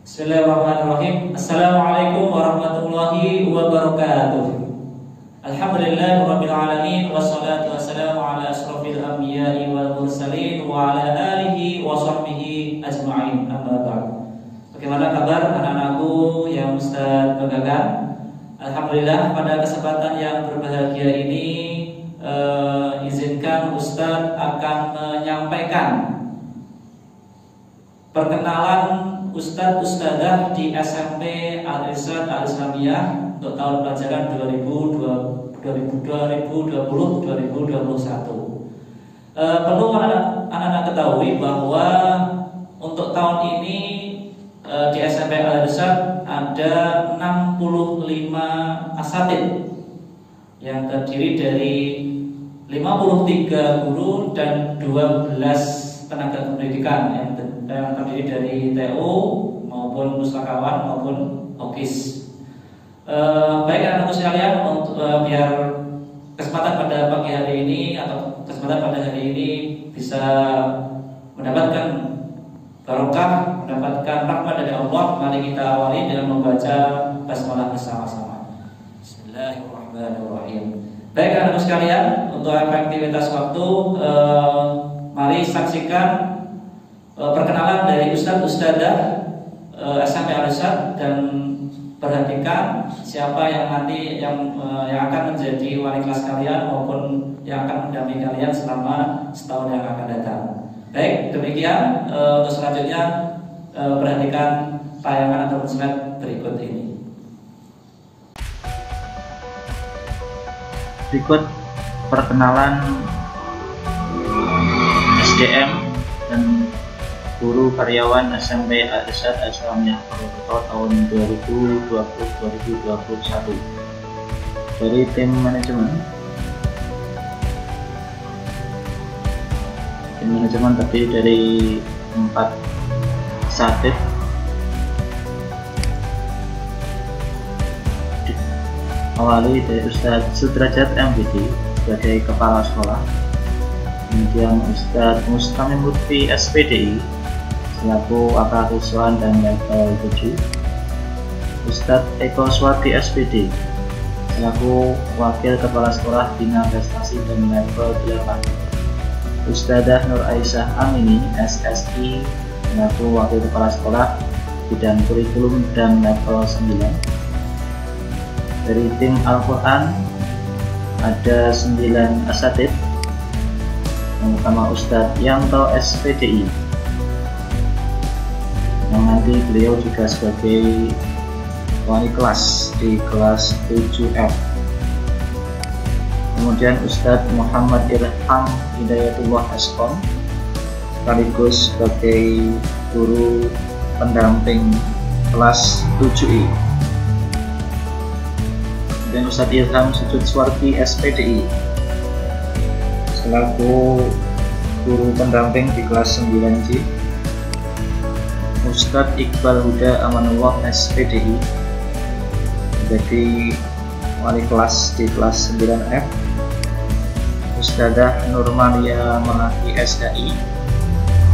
Bismillahirrahmanirrahim. Assalamualaikum warahmatullahi wabarakatuh. Alhamdulillahirabbil alamin wassalatu wassalamu ala asrofil anbiya'i wal mursalin wa ala alihi wa sahbihi ajma'in. Amma ba'd. Bagaimana kabar anak-anakku yang Ustaz banggakan? Alhamdulillah, pada kesempatan yang berbahagia ini izinkan Ustaz akan menyampaikan perkenalan Ustadz-Ustadzah di SMP Al-Irsyad Al-Islamiyah untuk tahun pelajaran 2020-2021. Perlu anak-anak ketahui bahwa untuk tahun ini di SMP Al-Irsyad ada 65 asatidz yang terdiri dari 53 guru dan 12 tenaga pendidikan yang terdiri dari TU maupun pustakawan maupun OKIS. Baik anak-anakku sekalian, untuk biar kesempatan pada pagi hari ini atau kesempatan pada hari ini bisa mendapatkan barokah, mendapatkan rahmat dari Allah, mari kita awali dengan membaca basmalah bersama-sama. Bismillahirrahmanirrahim. Baik anak-anakku sekalian, untuk efektivitas waktu mari saksikan perkenalan dari Ustadz-Ustadzah SMP Al-Irsyad dan perhatikan siapa yang nanti yang akan menjadi wali kelas kalian maupun yang akan mendampingi kalian selama setahun yang akan datang. Baik, demikian untuk selanjutnya perhatikan tayangan atau slide berikut ini. Berikut perkenalan SDM dan guru karyawan SMP Al-Irsyad Al-Islamiyah tahun 2020-2021 dari tim manajemen terdiri dari 4 asatidz awali dari Ustadz Sudrajat MPD sebagai kepala sekolah, kemudian Ustadz Mustamim Lutfi SPDI selaku akar keseluruhan dan level 7, Ustadz Eko Swardi SPD selaku wakil kepala sekolah bina prestasi dan level 8, Ustadzah Nur Aisyah Amini SSI selaku wakil kepala sekolah bidang kurikulum dan level 9. Dari tim Al-Quran ada 9 asatidz, yang pertama Ustadz Yanto SPDI yang nanti beliau juga sebagai wali kelas di kelas 7F. Kemudian Ustadz Muhammad Irham Hidayatullah Eskom sekaligus sebagai guru pendamping kelas 7I. Dan Ustadz Ilham Sujud Swardi SPDI selaku guru pendamping di kelas 9J, Ustadz Iqbal Huda Amanullah SPDI menjadi wali kelas di kelas 9F, Ustadzah Nurmalia Melati SHI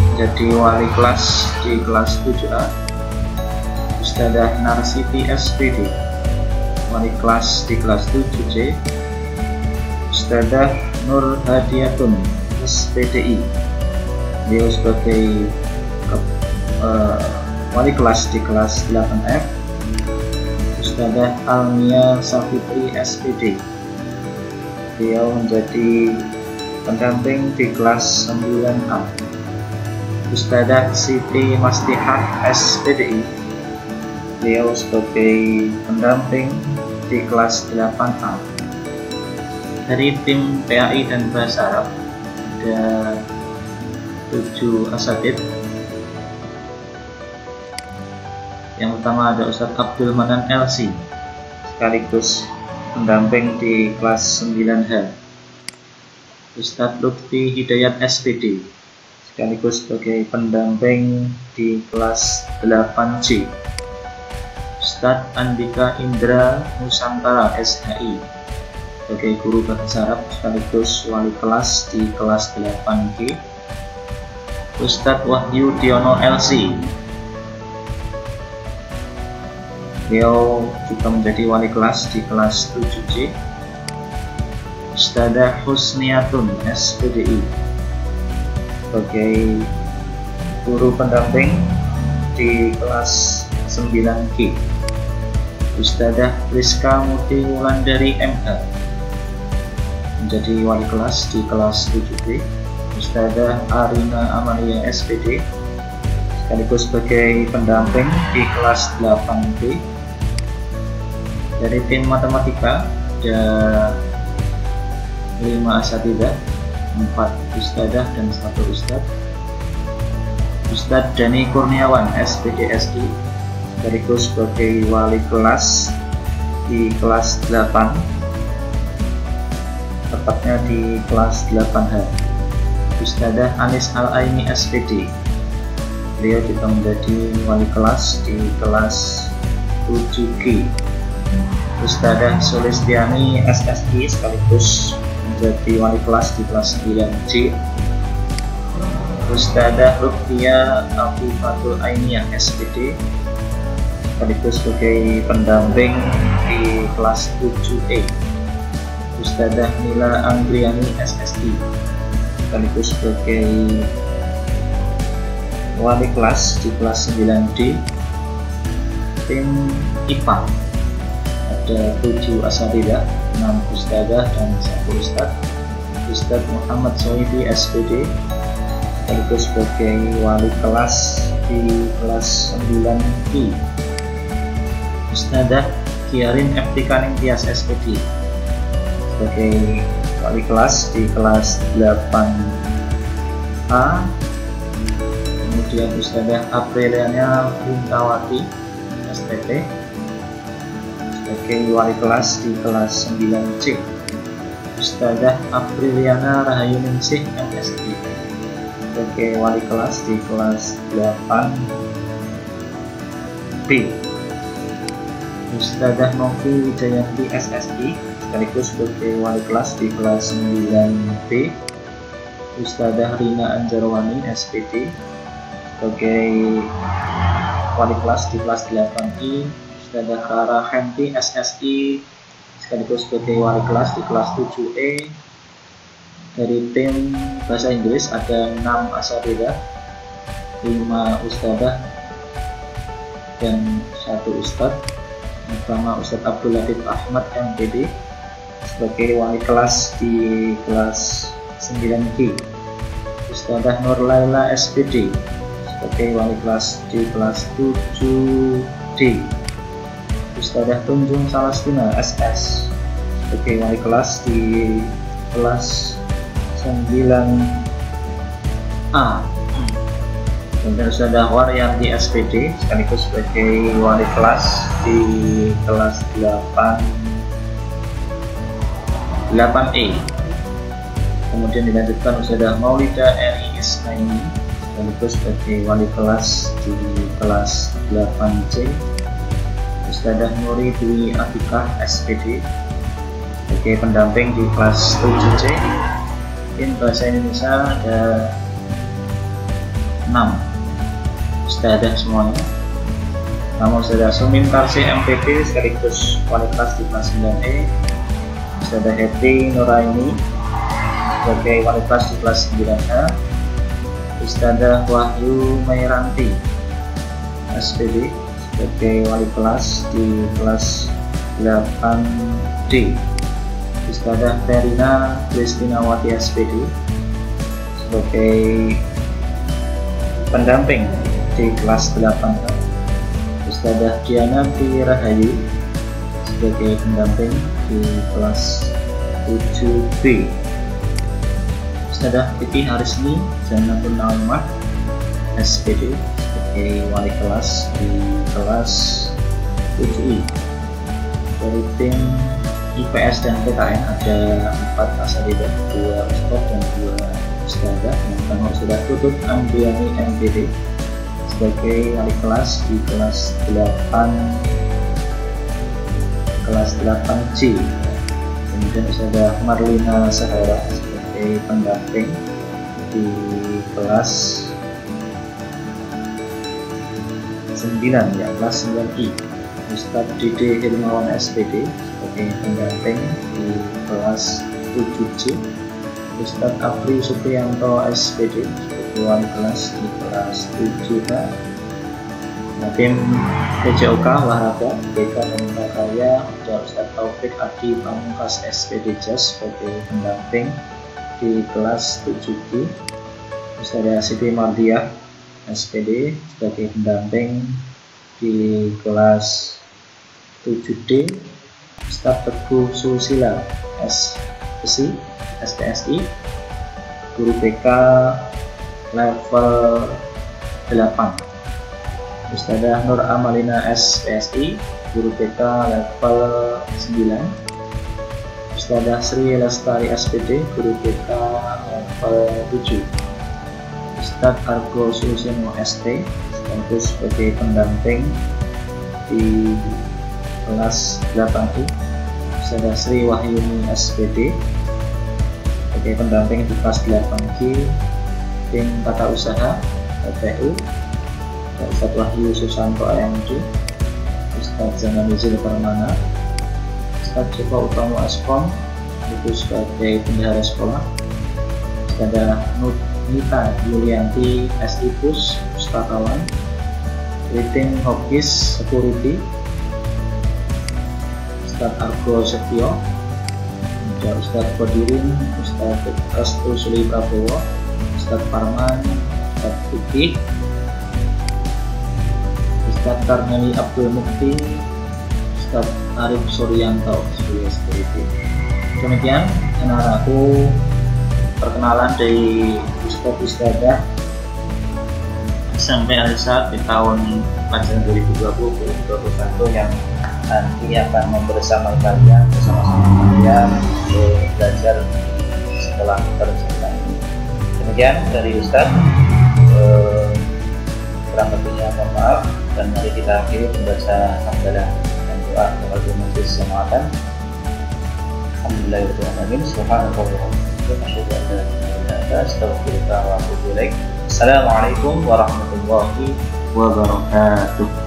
menjadi wali kelas di kelas 7A, Ustadzah Narsiti SPD wali kelas di kelas 7C, Ustadzah Nur Hadiatun SPDI beliau sebagai wali kelas di kelas 8F, Ustadzah Almia Safitri SPD beliau menjadi pendamping di kelas 9A, Ustadzah Siti Mastihah SPDI beliau sebagai pendamping di kelas 8A. Dari tim PAI dan Bahasa Arab ada 7 asatidz. Yang pertama ada Ustadz Abdul Manan LC sekaligus pendamping di kelas 9H, Ustadz Lutfi Hidayat SPD sekaligus sebagai pendamping di kelas 8C, Ustadz Andika Indra Nusantara SHI sebagai guru bahasa Arab sekaligus wali kelas di kelas 8G, Ustadz Wahyu Diono LC Beliau juga menjadi wali kelas di kelas 7C. Ustadzah Husniatun SPDI sebagai guru pendamping di kelas 9G. Ustadzah Rizka Muti Wulandari MH menjadi wali kelas di kelas 7B. Ustadzah Arina Amalia SPD sekaligus sebagai pendamping di kelas 8B. Dari tim matematika ada 5 asatidzah, 4 ustadzah dan 1 ustadz. Ustadz Dani Kurniawan SPDSI sekaligus sebagai wali kelas di kelas 8, tepatnya di kelas 8H. Ustadzah Anis Al-Aini SPD, beliau juga menjadi wali kelas di kelas 7G. Ustadzah Sulistiani SSI sekaligus menjadi wali kelas di kelas 9C. Ustadzah Lutfia Afifatul Ainiyah SPD sekaligus sebagai pendamping di kelas 7E. Ustadzah Nila Anggriani SSI sekaligus sebagai wali kelas di kelas 9D. Tim IPA ada 7 asatidzah, 6 ustadzah dan 1 ustadz. Ustadz Muhammad Soibi SPD sekaligus sebagai wali kelas di kelas 9I. Ustadzah Kiarin Eftika Ningtyas SPD sebagai wali kelas di kelas 8A. Kemudian Ustadzah Apriliana Bintawati STP sebagai wali kelas di kelas 9C. Ustadzah Apriliana Rahayu Ningsih MSI sebagai wali kelas di kelas 8B. Ustadzah Novi Wijayanti SSI sekaligus sebagai wali kelas di kelas 9B. Ustadzah Rina Anjarwani SPD sebagai wali kelas di kelas 8I. Ustadzah Rara Henti SSI sekaligus sebagai wali kelas di kelas 7E. Dari tim bahasa Inggris ada 6 asatidzah, 5 ustadzah dan 1 ustadz. Pertama Ustadz Abdul Latif Ahmad MPD sebagai wali kelas di kelas 9G. Ustadzah Nur Laila SPD sebagai wali kelas di kelas 7D. Ustadzah Tunjung Salastina SS sebagai wali kelas di kelas 9A. Kemudian Ustadzah Waryanti SPD sekaligus sebagai wali kelas di kelas 8E. Kemudian dilanjutkan Ustadzah Maulida Eri Isnaini sekaligus sebagai wali kelas di kelas 8C. Ustadzah Nuri Dwi Atikah SPD sebagai pendamping di kelas 7C. Tim bahasa Indonesia ada 6 ustadzah semuanya. Nama Ustadzah Sumin Tarsi MPP sekaligus wali kelas di kelas 9E. Ustadzah Hetri Nuraini sebagai wali kelas di kelas 9A. Ustadzah Wahyu Mairanti SPD sebagai wali kelas di kelas 8D. Ustadzah Terina Kristinawati SPD sebagai pendamping di kelas 8A. Ustadzah Diana Rahayu sebagai pendamping di kelas 7B. Ustadzah Titi Harisni Janatun Naimah SPD sebagai wali kelas di kelas 7I. Dari tim IPS dan PKN ada 4 asatidzah, 2 ustadz dan 2 ustadzah. Yang pertama Ustadzah Tutut Andriani MPD sebagai wali kelas di kelas 8C. Kemudian Ustadzah Marlina Sahara sebagai pendamping di kelas 9, ya kelas 9I. Ustadz Didi Hirmawan SPD sebagai pendamping di kelas 7C, Ustadz Afri Supriyanto SPD sebagai wali kelas di kelas 7H, tim PJOK Olahraga BK dan Karya ada Ustadz Taufik Adi Pamungkas SPD JAS sebagai pendamping di kelas 7D, Ustadzah Siti Mardiah SPD sebagai pendamping di kelas 7D, Ustadz Teguh Susila STSI guru BK level 8, Ustadzah Nur Amalina SPSI guru BK level 9, Ustadzah Sri Lestari SPD guru BK level 7, Ustadz Argo Susino ST sebagai pendamping di kelas 8I, Ustadzah Sri Wahyuni SPD sebagai pendamping di kelas 8G, tim tata usaha TPU, Ustadz Wahyu Susanto AMD, Ustadz Zananuzil Permana, Ustadz Joko Utomo Askom itu sebagai bendahara sekolah, Ustadzah Nita Yulianti SIPUS Pustakawan, Riting Hokis Security, Ustadz Argo Setio, Ustadz Kodirin, Ustadz Restu Suli Prabowo, Ustadz Parman, Ustadz Fikih, Ustadz Karmeli Abdul Mukti, Ustadz Arif Suryanto sebagai. Demikian anak-anakku perkenalan dari Ustadz Ustadzah SMP Al-Irsyad di tahun pelajaran 2020-2021 yang nanti akan membersama kalian bersama-sama kalian untuk belajar setelah terjemahan ini. Demikian dari Ustadz, kurang lebihnya mohon maaf, dan mari kita akhiri membaca hamdalah dan doa kepada majelis jamaatan. Alhamdulillahirobbilalamin. Assalamualaikum warahmatullahi wabarakatuh.